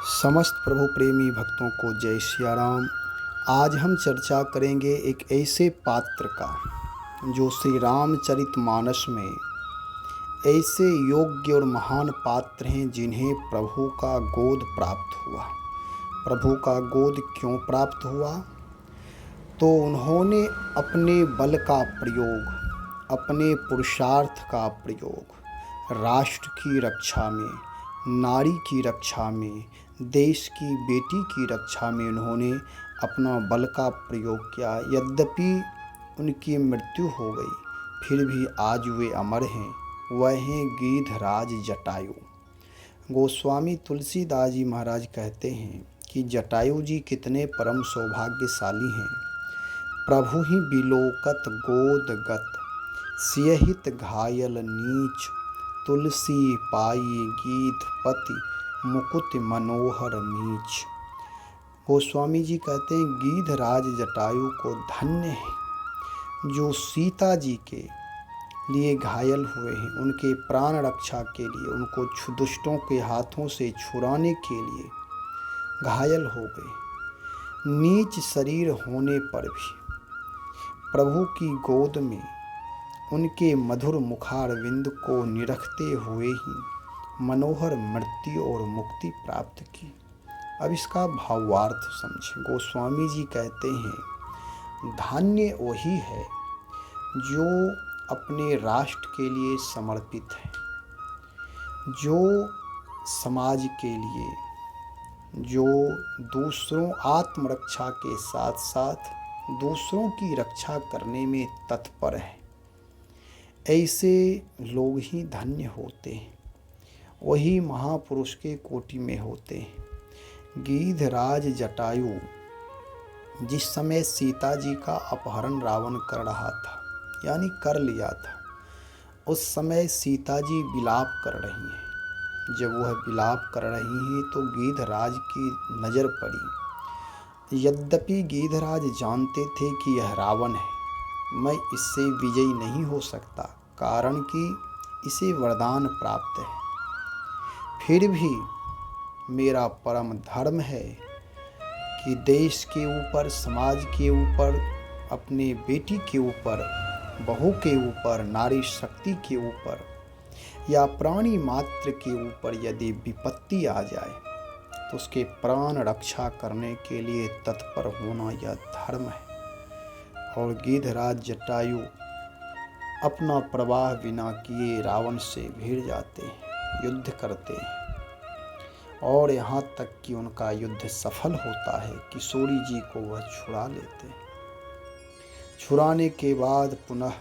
समस्त प्रभु प्रेमी भक्तों को जय सिया राम। आज हम चर्चा करेंगे एक ऐसे पात्र का जो श्री रामचरितमानस में ऐसे योग्य और महान पात्र हैं जिन्हें प्रभु का गोद प्राप्त हुआ। प्रभु का गोद क्यों प्राप्त हुआ? तो उन्होंने अपने बल का प्रयोग, अपने पुरुषार्थ का प्रयोग राष्ट्र की रक्षा में, नारी की रक्षा में, देश की बेटी की रक्षा में उन्होंने अपना बल का प्रयोग किया। यद्यपि उनकी मृत्यु हो गई, फिर भी आज वे अमर हैं। वह हैं गीधराज जटायु। गोस्वामी तुलसीदास जी महाराज कहते हैं कि जटायु जी कितने परम सौभाग्यशाली हैं। प्रभु ही बिलोकत गोद गत, सियहित घायल नीच, तुलसी पाई गीधपति मुकुट मनोहर मीच। गोस्वामी जी कहते हैं गीधराज जटायु को धन्य है जो सीता जी के लिए घायल हुए हैं, उनके प्राण रक्षा के लिए, उनको दुष्टों के हाथों से छुड़ाने के लिए घायल हो गए। नीच शरीर होने पर भी प्रभु की गोद में उनके मधुर मुखारविंद को निरखते हुए ही मनोहर मृत्यु और मुक्ति प्राप्त की। अब इसका भावार्थ समझें। गोस्वामी जी कहते हैं धन्य वही है जो अपने राष्ट्र के लिए समर्पित है, जो समाज के लिए, जो दूसरों आत्मरक्षा के साथ साथ दूसरों की रक्षा करने में तत्पर है। ऐसे लोग ही धन्य होते हैं, वही महापुरुष के कोटि में होते हैं। गीधराज जटायु जिस समय सीता जी का अपहरण रावण कर रहा था, यानी कर लिया था, उस समय सीता जी विलाप कर रही हैं। जब वह विलाप कर रही हैं तो गीधराज की नज़र पड़ी। यद्यपि गीधराज जानते थे कि यह रावण है, मैं इससे विजयी नहीं हो सकता, कारण कि इसे वरदान प्राप्त है। फिर भी मेरा परम धर्म है कि देश के ऊपर, समाज के ऊपर, अपने बेटी के ऊपर, बहू के ऊपर, नारी शक्ति के ऊपर या प्राणी मात्र के ऊपर यदि विपत्ति आ जाए तो उसके प्राण रक्षा करने के लिए तत्पर होना यह धर्म है। और गीधराज जटायु अपना प्रवाह बिना किए रावण से भिड़ जाते हैं, युद्ध करते हैं और यहाँ तक कि उनका युद्ध सफल होता है। किशोरी जी को वह छुड़ा लेते हैं। छुड़ाने के बाद पुनः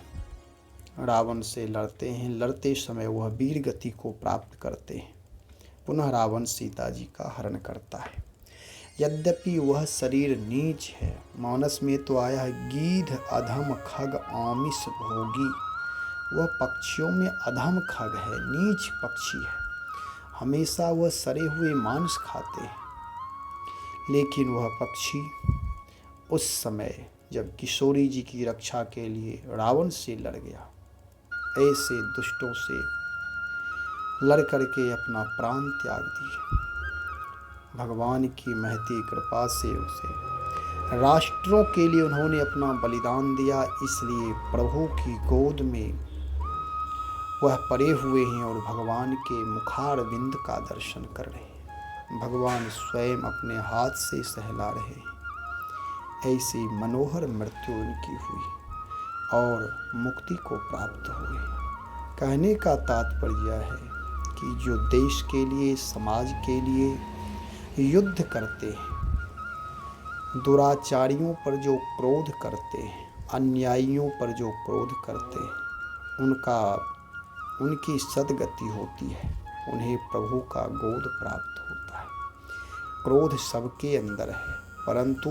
रावण से लड़ते हैं। लड़ते समय वह वीर गति को प्राप्त करते हैं। पुनः रावण सीता जी का हरण करता है। यद्यपि वह शरीर नीच है, मानस में तो आया है गीध अधम खग आमिष भोगी। वह पक्षियों में अधम खग है, नीच पक्षी है, हमेशा वह सड़े हुए मांस खाते हैं। लेकिन वह पक्षी उस समय जब किशोरी जी की रक्षा के लिए रावण से लड़ गया, ऐसे दुष्टों से लड़ करके अपना प्राण त्याग दिए। भगवान की महती कृपा से उसे राष्ट्रों के लिए उन्होंने अपना बलिदान दिया। इसलिए प्रभु की गोद में वह पड़े हुए हैं और भगवान के मुखारविंद का दर्शन कर रहे हैं। भगवान स्वयं अपने हाथ से सहला रहे हैं। ऐसी मनोहर मृत्यु उनकी हुई और मुक्ति को प्राप्त हुए। कहने का तात्पर्य यह है कि जो देश के लिए, समाज के लिए युद्ध करते हैं, दुराचारियों पर जो क्रोध करते हैं, अन्यायियों पर जो क्रोध करते हैं, उनकी सद्गति होती है, उन्हें प्रभु का गोद प्राप्त होता है। क्रोध सबके अंदर है, परंतु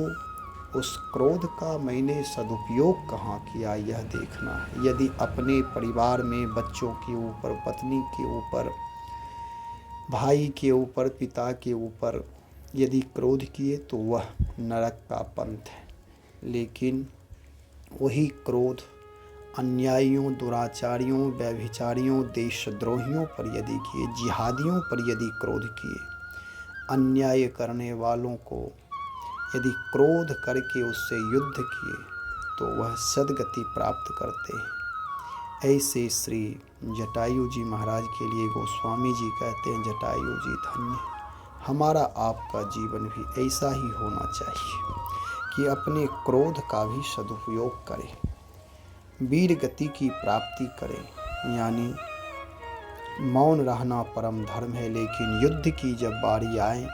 उस क्रोध का मैंने सदुपयोग कहाँ किया यह देखना है। यदि अपने परिवार में बच्चों के ऊपर, पत्नी के ऊपर, भाई के ऊपर, पिता के ऊपर यदि क्रोध किए तो वह नरक का पंथ है। लेकिन वही क्रोध अन्यायियों, दुराचारियों, व्यभिचारियों, देशद्रोहियों पर यदि किए, जिहादियों पर यदि क्रोध किए, अन्याय करने वालों को यदि क्रोध करके उससे युद्ध किए तो वह सद्गति प्राप्त करते हैं। ऐसे श्री जटायु जी महाराज के लिए गोस्वामी जी कहते हैं, जटायु जी धन्य, हमारा आपका जीवन भी ऐसा ही होना चाहिए कि अपने क्रोध का भी सदुपयोग करें, वीर गति की प्राप्ति करें। यानी मौन रहना परम धर्म है, लेकिन युद्ध की जब बारी आए,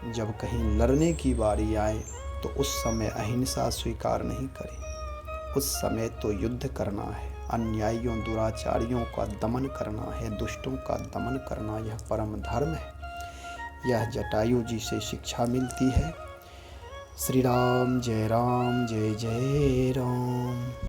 जब कहीं लड़ने की बारी आए तो उस समय अहिंसा स्वीकार नहीं करें। उस समय तो युद्ध करना है, अन्यायियों दुराचारियों का दमन करना है, दुष्टों का दमन करना, यह परम धर्म है। यह जटायु जी से शिक्षा मिलती है। श्री राम जय जय राम।